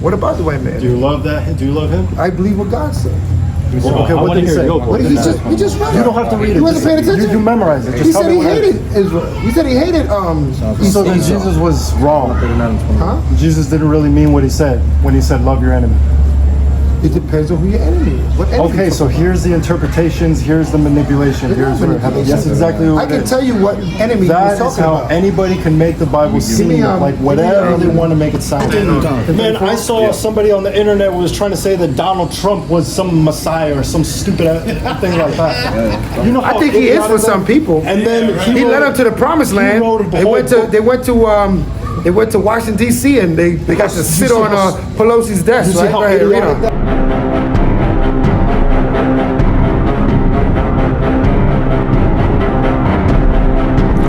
What about the white man? Do you love that? Do you love him? I believe what God said. Well, okay, what did he say? He just read it. You don't have to read it. He wasn't paying attention. You memorize it. He said he hated Israel. He said he hated So then Jesus was wrong. Huh? Jesus didn't really mean what he said when he said love your enemy. It depends on who your enemy is. What enemy Okay, so here's the interpretations, here's the manipulation, here's where it happens. That's exactly what I can tell you what enemy he was that is talking how about. anybody can make the Bible seem like whatever they want to make it sound. Man, I saw somebody on the internet was trying to say that Donald Trump was some messiah or some stupid thing like that. You know, I think he is for some people. And then he led them to the promised land. They went to Washington D.C. and they got to sit on Pelosi's desk. Right? Go ahead, read on.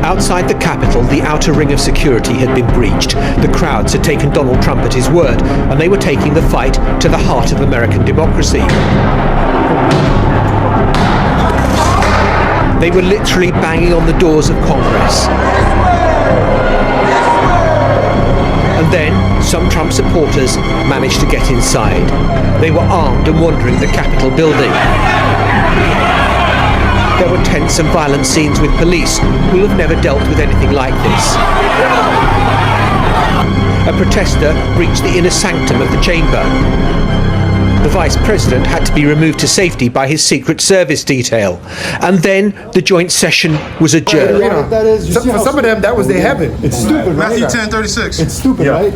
Outside the Capitol, the outer ring of security had been breached. The crowds had taken Donald Trump at his word, and they were taking the fight to the heart of American democracy. They were literally banging on the doors of Congress. And then, some Trump supporters managed to get inside. They were armed and wandering the Capitol building. There were tense and violent scenes with police who have never dealt with anything like this. A protester breached the inner sanctum of the chamber. The Vice President had to be removed to safety by his Secret Service detail. And then the joint session was adjourned. For some of them, that was their heaven. It's stupid, right? Matthew 10:36. It's stupid, right?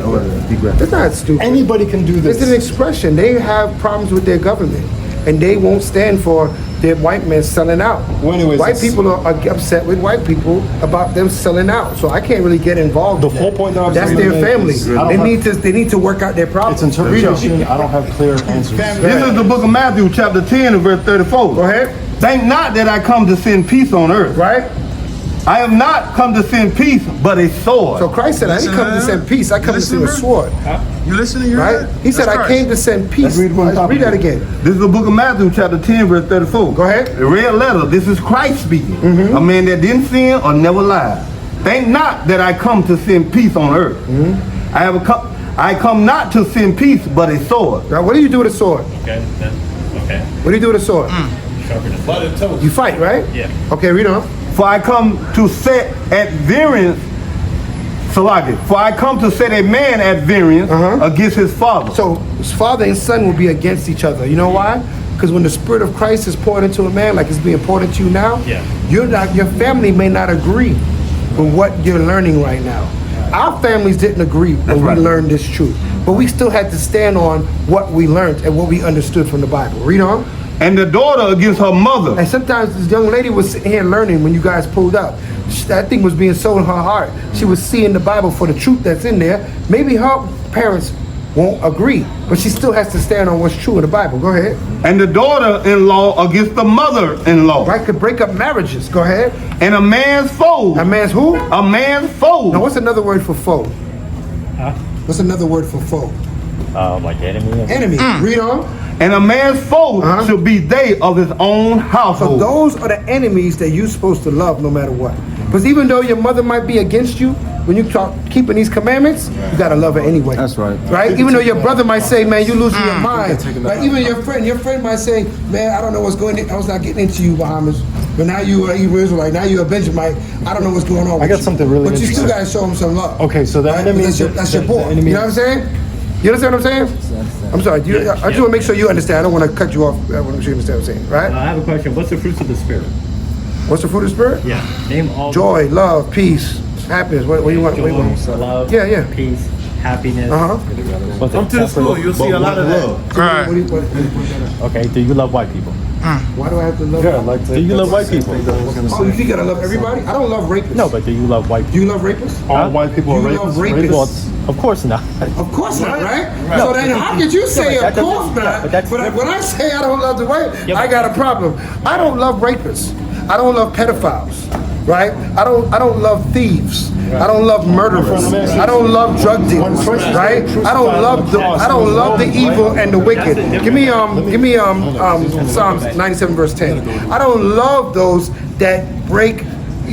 It's not stupid. Anybody can do this. It's an expression. They have problems with their government, and they won't stand for their white men selling out. Well, anyways, white people are upset with white people about them selling out. So I can't really get involved. The whole point that that's their family. They need to work out their problems. It's interpretation. I don't have clear answers. This is the book of Matthew, chapter 10, and verse 34. Go ahead. Think not that I come to send peace on earth. Right? I have not come to send peace, but a sword. So Christ said, I didn't come to send peace, I come to send a sword. You listening? Right? He said, I came to send peace. Read that again. This is the book of Matthew, chapter 10, verse 34. Go ahead. The red letter, this is Christ speaking. A man that didn't sin or never lied. Think not that I come to send peace on earth. I come not to send peace, but a sword. Now, what do you do with a sword? Okay. What do you do with a sword? You fight, right? Yeah. Okay, read on. For I come to set at variance, for I come to set a man at variance against his father. So his father and son will be against each other. You know why? Because when the Spirit of Christ is poured into a man, like it's being poured into you now, your family may not agree with what you're learning right now. Our families didn't agree when we learned this truth, but we still had to stand on what we learned and what we understood from the Bible. Read on. And the daughter against her mother. And sometimes this young lady was sitting here learning when you guys pulled up. That thing was being sold in her heart. She was seeing the Bible for the truth that's in there. Maybe her parents won't agree, but she still has to stand on what's true in the Bible. Go ahead. And the daughter-in-law against the mother-in-law. Right, could break up marriages. Go ahead. And a man's foe. A man's who? A man's foe. Now, what's another word for foe? Huh? What's another word for foe? Like enemy. Enemy. Read on. And a man's foe should be they of his own household. So those are the enemies that you're supposed to love no matter what. Because even though your mother might be against you, when you talk keeping these commandments, you gotta love her anyway. That's right. Right? Even though your brother might say, man, you're losing your mind. Right? Even your friend might say, man, I don't know what's going on. I was not getting into you, Bahamas. But now you are Israelite, now you're a Benjamite. I don't know what's going on with I got you. something really But you still interesting. gotta show him some love. Okay, so the enemy That's your boy. You know what I'm saying? You understand what I'm saying? I'm sorry. I just want to make sure you understand. I don't want to cut you off. I want to make sure you understand what I'm saying, right? I have a question. What's the fruits of the spirit? What's the fruit of the spirit? Yeah. Name all. Joy, love, peace, happiness. What do you want? Joy, love, peace, happiness. Come to the school, you'll see a lot of that. Right. Okay. Do you love white people? Why do I have to love? Yeah, like Do you love white people? Oh, you think I gotta love everybody? I don't love rapists. No, but do you love white people? Do you love rapists? all white people are You love rapists. rapists. Well, of course not. Of course not, right? No, So then how could you say but of that course doesn't- not? but that's But when I say I don't love the white, Yeah, I got a problem. I don't love rapists. I don't love pedophiles. Right? I don't love thieves. I don't love murderers. I don't love drug dealers. Right? I don't love the evil and the wicked. Give me Psalms 97 verse 10. I don't love those that break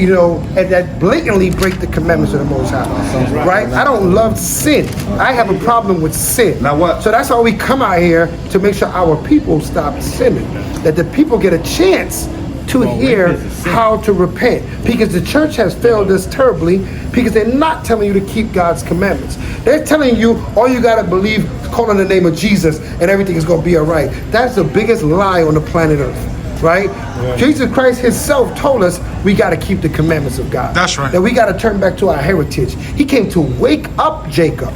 and that blatantly break the commandments of the Most High, right? I don't love sin. I have a problem with sin. Now what? So that's why we come out here to make sure our people stop sinning, that the people get a chance to hear how to repent, because the church has failed us terribly because they're not telling you to keep God's commandments. They're telling you all you got to believe, call on the name of Jesus, and everything is going to be all right. That's the biggest lie on the planet Earth, right? Jesus Christ himself told us we got to keep the commandments of God. That's right. That we got to turn back to our heritage. He came to wake up Jacob,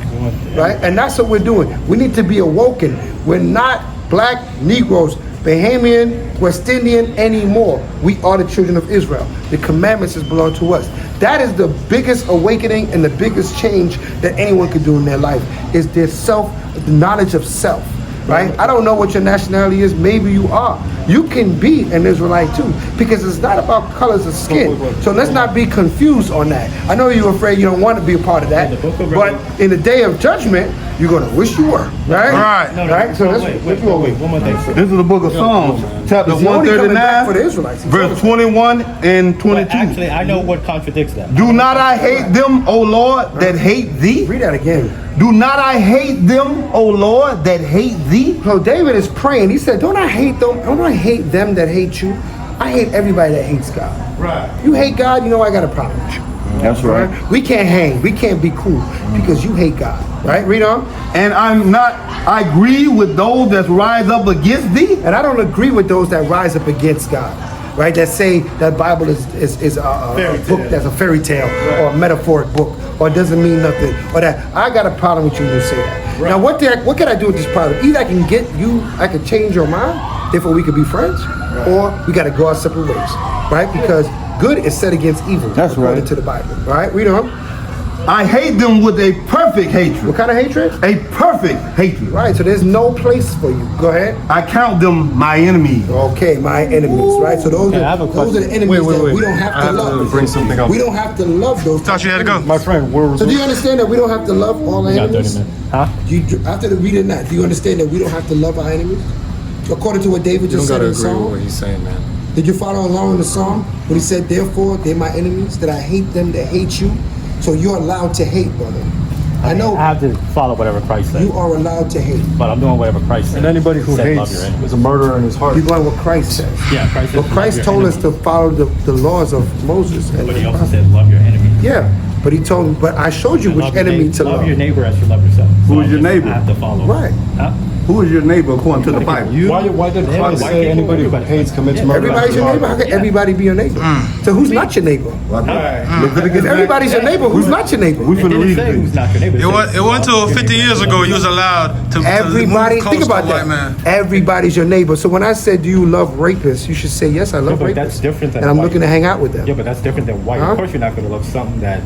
right? And that's what we're doing. We need to be awoken. We're not black Negroes, Bahamian, West Indian anymore. We are the children of Israel. The commandments belong to us. That is the biggest awakening and the biggest change that anyone could do in their life, is their the knowledge of self, right? I don't know what your nationality is. Maybe you are. You can be an Israelite too, because it's not about colors of skin. So let's not be confused on that. I know you're afraid you don't want to be a part of that, but in the day of judgment, you're going to wish you were, right? Right. Right? So that's wait, one more thing. This is the book of Psalms, chapter He's only coming back for the 139, Israelites. verse 21 and 22. Actually, I know what contradicts that. Do not I hate them, O Lord, that hate thee? Read that again. Do not I hate them, O Lord, that hate thee? So David is praying. He said, don't I hate them? Don't I hate them that hate you? I hate everybody that hates God. Right. You hate God, you know I got a problem with you. That's right. We can't hang. We can't be cool because you hate God. Right? Read on. And I agree with those that rise up against thee. And I don't agree with those that rise up against God. Right? That say that Bible is a book that's a fairy tale or a metaphoric book or doesn't mean nothing or that. I got a problem with you when you say that. Now what can I do with this problem? Either I can change your mind, therefore we could be friends, or we got to go our separate ways. Right? Because good is set against evil. That's according right. to the Bible. Right? Read on. I hate them with a perfect hatred. What kind of hatred? A perfect hatred. Right, so there's no place for you. Go ahead. I count them my enemies. Okay, my enemies, right? So those are the enemies that we don't have to love. Bring something up. We don't have to love those. Thought you had to go. My friend, So do you understand that we don't have to love all our You got 30 enemies? minutes. Huh? Do you, after the reading that, do you understand that we don't have to love our enemies? According to what David just said in the Psalm? he's saying, man. Did you follow along in the Psalm? When he said, therefore, they're my enemies, that I hate them that hate you. So you're allowed to hate, brother. I know I have to follow whatever Christ says. you are allowed to hate. But I'm doing whatever Christ says. And anybody who Said love hates your enemies. is a murderer in his heart. You're going what Christ says. Yeah, Christ says But Christ love your told us enemies. to follow the laws of Moses. And But he also said love your enemies. yeah, but he told me, but I showed you which Love your enemy neighbor- to love. Love your neighbor as you love yourself. Who is I your just neighbor? have to follow. Right. Huh? Who is your neighbor according to the Bible? Why did Christ white say people, anybody who everybody. hates commits Yeah, murder? Everybody's your neighbor. How can everybody be your neighbor? So who's not your neighbor? If everybody's your neighbor, who's not your neighbor? We It finna didn't read say it. who's not your neighbor. It wasn't until 50 years ago you was allowed to Everybody, move think close about to a white that. man. Everybody's your neighbor. So when I said, do you love rapists? You should say, yes, I love but rapists. that's different than and I'm white. looking to hang out with them. Yeah, but that's different than white. Huh? Of course you're not going to love something that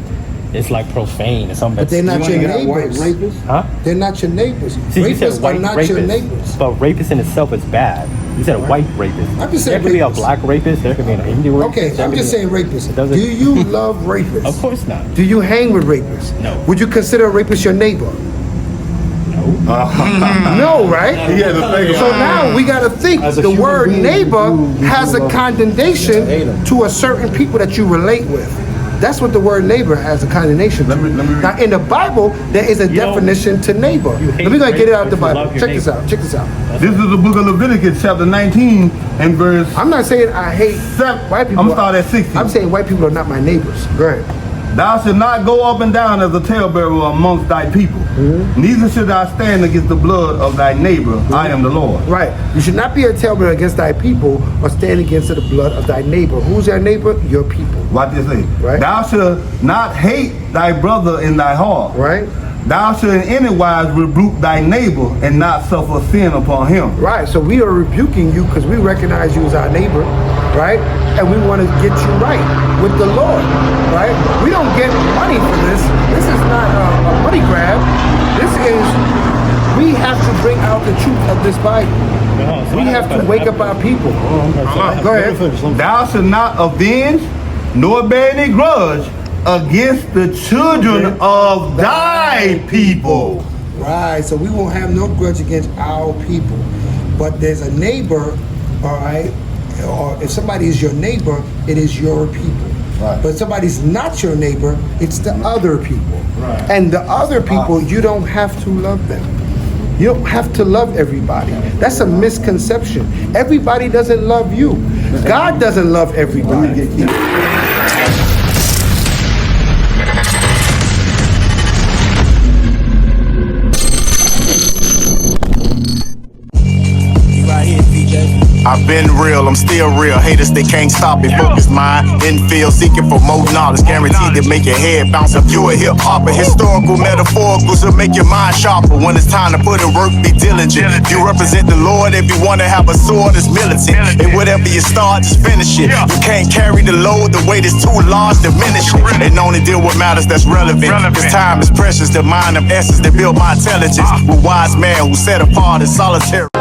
is like profane or something But that's... they're not your neighbors. Huh? They're not your neighbors. See, you said Rapists are white not rapist, your neighbors. but rapist in itself is bad. You said a white rapist. I'm just There saying could be a rapist. black rapist. There could be an Indian rapist. Okay, there I'm could just be saying rapists. doesn't- Do you love rapists? Of course not. Do you hang with rapists? No. Would you consider a rapist your neighbor? No, right? Yeah, the thing So now we got to think As a the human word being, neighbor you has a love- condemnation hate 'em. to a certain people that you relate with. That's what the word neighbor has a condemnation to. Let me read. Now in the Bible, there is a You don't- definition to neighbor. you hate Let me go get it out rapists, the you Bible. love your Check this neighbor. out. Check this out. This is the book of Leviticus, chapter 19, and verse I'm not saying I hate 7. white people. I'm starting at 60. I'm saying white people are not my neighbors. Go ahead. Thou shalt not go up and down as a talebearer amongst thy people. Neither should thou stand against the blood of thy neighbor. I am the Lord. Right. You should not be a talebearer against thy people or stand against the blood of thy neighbor. Who's your neighbor? Your people. What this say? Right. Thou shalt not hate thy brother in thy heart. Right? Thou shalt in any wise rebuke thy neighbor and not suffer sin upon him. Right. So we are rebuking you because we recognize you as our neighbor, right? And we want to get you right with the Lord, right? We don't get money for this. This is not a money grab. This is, we have to bring out the truth of this Bible. We have to wake up our people. Go ahead. Thou shalt not avenge nor bear any grudge against the children of thy people. Right, so we won't have no grudge against our people. But there's a neighbor, all right, or if somebody is your neighbor, it is your people. Right. But somebody's not your neighbor, it's the other people. Right. And the other people, you don't have to love them. You don't have to love everybody. That's a misconception. Everybody doesn't love you. God doesn't love everybody. I've been real, I'm still real. Haters, they can't stop it. Focus mind, infield, seeking for more knowledge. Guaranteed to make your head bounce. If you a hip hopper, historical, metaphorical, to make your mind sharper. When it's time to put in work, be diligent. If you represent the Lord, if you want to have a sword, it's militant. And whatever you start, just finish it. You can't carry the load, the weight is too large, diminish it. And only deal with matters that's relevant. This time is precious, the mind of essence that build my intelligence. With wise man who set apart in solitary.